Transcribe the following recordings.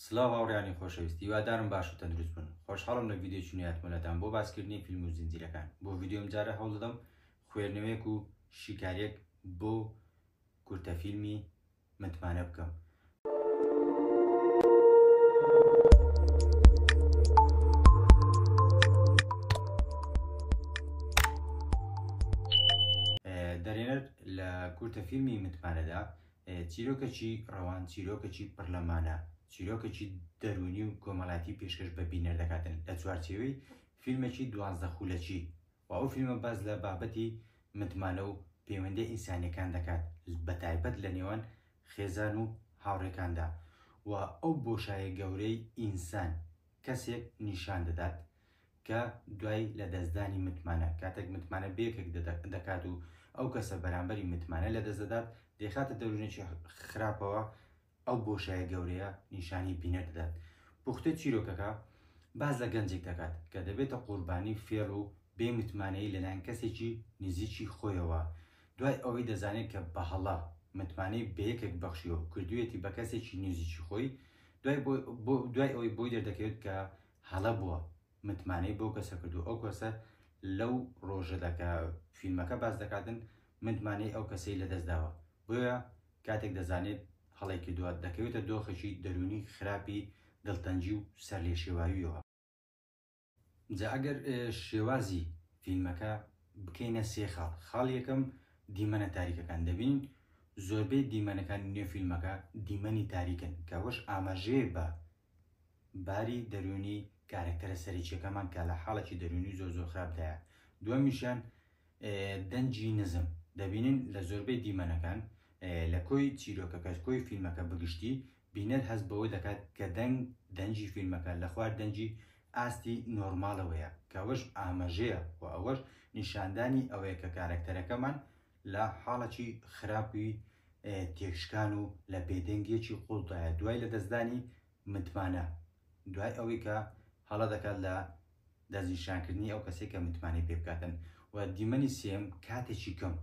سلااو هاوڕێیانی خۆشەویستی، هیوادارم باش و تەندروست بن. خۆشحاڵم لە ڤیدیۆی نوێیاتمەلەتان بۆ باسکردنی فیلم و زنجیرەکان. بۆ ڤیدیۆم جارە هەوڵ دەدەم خوێندنەوەیەک و شیکاریەک بۆ کورتەفیلمی متمانە بکەم. دەرێنەر لە کورتەفیلمی متمانەدا چیرۆکێکی ڕەوان، چیرۆکێکی پڕلەمانە، چیرۆکێکی دەرونی و کۆمەڵاتی پێشکەش بە بینەر دەکاتن لە چوارچێوەی فیلمێکی 12 خولەکی و ئەو فیلمە باز لە بابەتی متمانە و پەیوەندی ئینسانیەکان دەکات بە تایبەت لە نێوان خێزان و هاوڕێکاندا و ئەو بۆشایە گەورەی ئینسان کەسێک نیشان دەدات کە دوای لە دەستدانی متمانە کاتێک متمانە بێکێک دەکات و ئەو کەسە بەرامبەری متمانە لە دەست دەدات دەیخاتە دەورونێکی خراپەوە ئەو بۆشایە گەورەیە نیشانی بینەر دەدات. پوختە چیرۆکەکە باز لە گەنجێک دەکات کە دەبێتە قوربانی فێڵ و بێ متمانەی لەلایەن کەسێکی نزیکی خۆیەوە دوای ئەوەی دەزانێت کە بە هەڵا متمانەی بەیەکێک بەخشیەوە کردوێتی بە کەسێکی نزیکی خۆی دوای ئەوەی بۆی دەردەکەوێت کە هەڵە بووە متمانەی بۆ کەسە کردو ئەو کەسە لەو ڕۆژەدەکە فیلمەکە باز دەکاتن متمانەی ئەو کەسەی لەدەستداوە بۆیە کاتێک دەزانێت هەڵێکی دوات دەکەوێتە دۆخێکی دەرونی خراپی دڵتەنجی و سەر لێ شێواویەوە. جا ئەگەر شێوازی فیلمەکە بکەینە سێ خاڵ. خاڵ یەکەم دیمەنە تاریکەکان دەبین زۆربەی دیمەنەکان نوێ فیلمەکە دیمەنی تاریکن کە وەش ئاماژەیە بە باری دەرونی کارکتەرە سەرچیەکەمان کە لە حاڵێکی دەرونی زۆر خراپدایە. دووەمیشیان دەنجی نزم دەبینن لە زۆربەی دیمەنەکان لە کۆی چیرۆکەکە کۆی فیلمەکە بگشتی بینەر هەست بەوەی دەکات کە دەنجی فیلمەکە لە خوار دەنجی ئاستی نۆرمالەوەیە کە ئەوەش ئاماژەیە و ئەوەش نیشاندانی ئەوەیە کە کارکتەرەکەمان لە حاڵەکی خراپی تێکشکان و لە بێدەنگیەکی قوڵدایە دوای لە دەستدانی متمانە دوای ئەوەی کە هەڵە دەکات لە دەستنیشانکردنی ئەو کەسێک کە متمانەی پێ بکاتن. و دیمەنی سێم کاتێکی کەم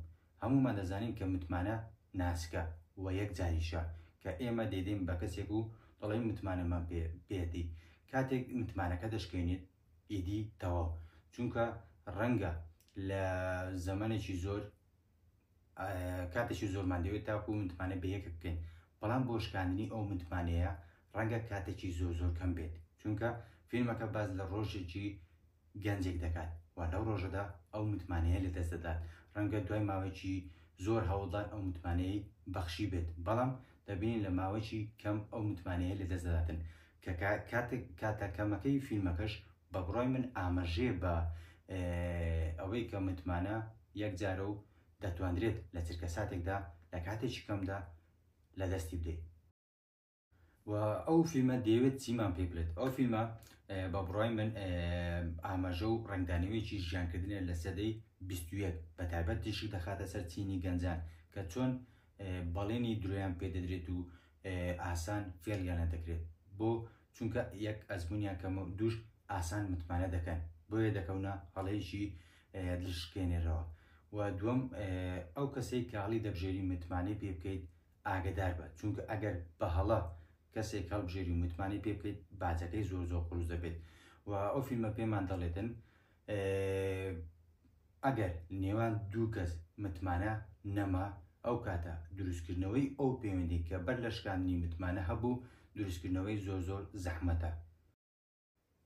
هەمومان دەزانین کە متمانە ناسکە و یەک جاریشە کە ئێمە دەیدەین بە کەسێک و دەڵێن متمانەمان پێدی کاتێک متمانەکە دەشکێنیت ئیدی تەواو چونکە ڕەنگە لە زەمانێکی زۆر کاتێکی زۆرمان دەوێت تاکو متمانە بەیەکە بکەین بەڵام بۆ شکاندنی ئەو متمانەیە ڕەنگە کاتێکی زۆر کەم بێت چونکە فیلمەکە باز لە ڕۆژێکی گەنجێک دەکات و لەو ڕۆژەدا ئەو متمانەیە لە دەست دەدات ڕەنگە دوای ماوەیەکی زۆر هەوڵدان ئەو متمانەی بەخشی بێت بەڵام دەبینین لە ماوەیەکی کەم ئەو متمانەیە لە دەست دەداتن کە کاتەکەمەکەی فیلمەکەش بە بڕای من ئاماژەیە بە ئەوەی کە متمانە یەک جارە و دەتوانرێت لە چرکە ساتێکدا لە کاتێکی کەمدا لە دەستی بدەیت. و ئەو فیلمە دەیەوێت چیمان پێ بڵێت ئەو فیلمە بە بڕای من ئاماژە و ڕنگدانەوەیەکی ژیانکردنە لە سەدەی 21 بە تایبەت تیشک دەخاتە سەر چینی گەنجان کە چۆن بەڵێنی درۆیان پێدەدرێت و ئاسان فێڵیانە دەکرێت بۆ چونکە یەک ئەزمونیان کەم دووش ئاسان متمانە دەکەن بۆیە دەکەونە هەڵەیەکی دڵشکێنێرەوە. و دووەم ئەو کەسەی کە هەڵی دەبژێری متمانەی پێ بکەیت ئاگدار بە چونکە ئەگەر بە هەڵە کەسێک هەڵبژێری و متمانەی پێ بکەیت باجەکەی زۆر قوڵوز دەبێت. و ئەو فیلمە پێمان دەڵێتن ئەگەر نێوان دوو کەس متمانە نەما ئەو کاتە دروستکردنەوەی ئەو پەیوەندی کە بەر لە شکاندنی متمانە هەبوو دروستکردنەوەی زۆر زەحمەتە.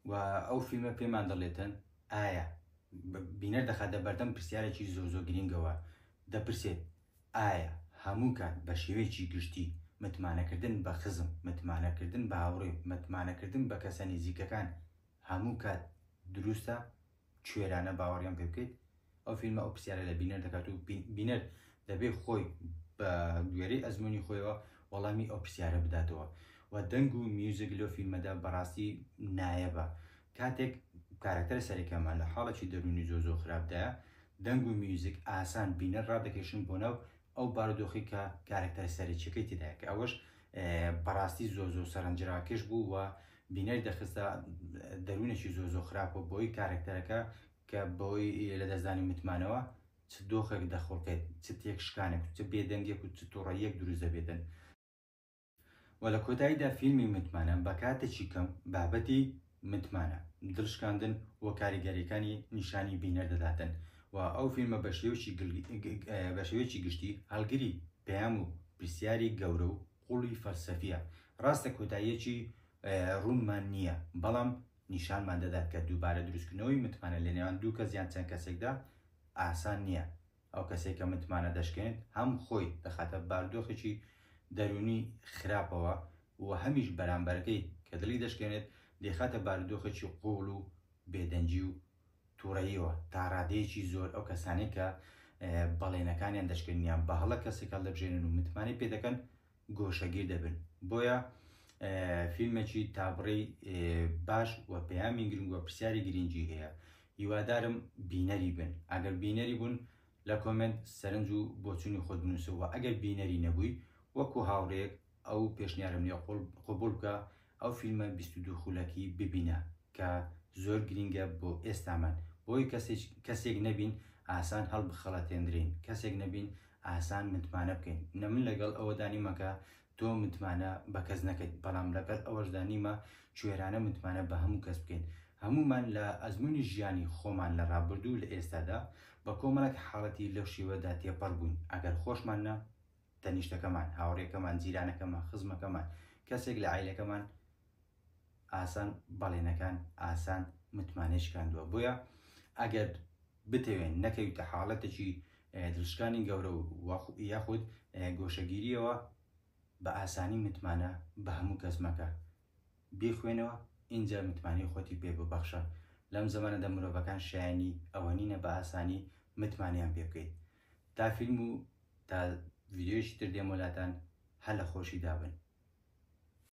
و ئەو فیلمە پێمان دەڵێتن ئایا بینەر دەخاتە بەردەم پرسیارێکی زۆر گرنگەوە دەپرسێت ئایا هەموو کات بە شێوەیەکی گشتی متمانەکردن بە خزم متمانەکردن بە هاوڕێ متمانەکردن بە کەسە نزیکەکان هەموو کات دروستە کوێرانە باوەڕیان پێ بکەیت. ئەو فیلمە ئەو پرسیارە لە بینەر دەکات و بینەر دەبێت خۆی بە گوێرەی ئەزمموی خۆیەوە وەڵامی ئەو پرسیارە بداتەوە. و دەنگ و میوزیک لەو فیلمەدا بەڕاستی نایەبە کاتێک کارکتەرە سەرەکیەمان لە حاڵێکی دەرونی زۆر خراپدایە دەنگ و میوزیک ئاسان بینەر ڕادەکێشن بۆ ناو ئەو بارودۆخی کە کارکتەر سەرچیەکەی تێدایە کە ئەوەش بەڕاستی زۆر سەرنجڕاکێش بوو و بینەری دەخستە دەرونێکی زۆر خراپە بۆی کارکتەرەکە کە بۆی لە دەستدانی متمانەوە چ دۆخێک دەخۆڵکێت چ تێکشکانێک چ بێدەنگێک و چ تووڕەیەک دروست دەبێتن. و لە کۆتاییدا فیلمی متمانە بە کاتێکی کەم بابەتی متمانە دڵشکاندن و کاریگەریەکانی نیشانی بینەر دەداتن و ئەو فیلمە بە شێوەیەکی گشتی هەڵگری پەیام و پرسیاری گەورە و قوڵی فەلسەفیە. ڕاستە کۆتاییەکی ڕوونمان نییە، بەڵام نیشانمان دەدات کە دووبارە دروستکردنەوەی متمانە لە نێوان دوو کەس یان چەند کەسێکدا ئاسان نییە. ئەو کەسێک کە متمانە دەشکێنێت هەم خۆی دەخاتە باردۆخێکی دەرونی خراپەوە و هەمیش بەرامبەرەکەی کە دڵی دەشکێنێت دێخاتە باردۆخێکی قوڵ و بێدەنجی و تووڕەییەوە تا ڕادەیەکی زۆر ئەو کەسانەی کە بەڵێنەکانیان دەشکێنیان بە هەڵە کەسێکە دەبژێنن و متمانی پێ دەکەن گۆشەگیر دەبن. بۆیە فیلمێکی تابڕی باش و پەیامی گرنگ و پرسیاری گرنگی هەیە. هیوادارم بینەری بن. ئەگەر بینەری بوون لە کۆمنت سەرنج و بۆچوونی خۆت بنووسەوە. ئەگەر بینەری نەبووی وەکو هاوڕێک ئەو پێشنیارم لێ قبول بکە ئەو فیلمە 22 خولەکی ببینە کە زۆر گرنگە بۆ ئێستامان. بۆی کەسێک نەبین ئاسان هەڵبخەڵەتێنرین، کەسێک نەبین ئاسان متمانە بکەین. نە من لەگەڵ ئەوە دانیمەکە تۆ متمانە بە کەس نەکەیت، بەڵام لەگەڵ ئەوەش دانیمە کوێرانە متمانە بە هەموو کەس بکەین. هەمومان لە ئەزمموی ژیانی خۆمان لە ڕابردوو لە ئێستادا بە کۆمەڵک حاڵەتی لەو شێوەدا تێپەڕ بووین. ئەگەر خۆشمانە تەنیشتەکەمان، هاوڕێکەکەمان، جیرانەکەمان، خزمەکەمان، کەسێک لە عیلەکەمان ئاسان بەڵێنەکان ئاسان متمانێشکاندووە. بۆیە ئەگەر بتەوێن نەکەویتە حاڵەتێکی دڵشکانی گەورە و یاخود گۆشەگیریەوە بە ئاسانی متمانە بە هەموو کەس مەکە. بیخوێنەوە اینجا متمانی خۆتی پێ ببەخشە. لەم زەمانەدا مرۆڤەکان شایانی ئەوە نینە بە ئاسانی متمانیان پێ بکەیت. تا فیلم و تا ڤیدیۆیەکی تر دێم وەلاتان هەر لە خۆشی دابن.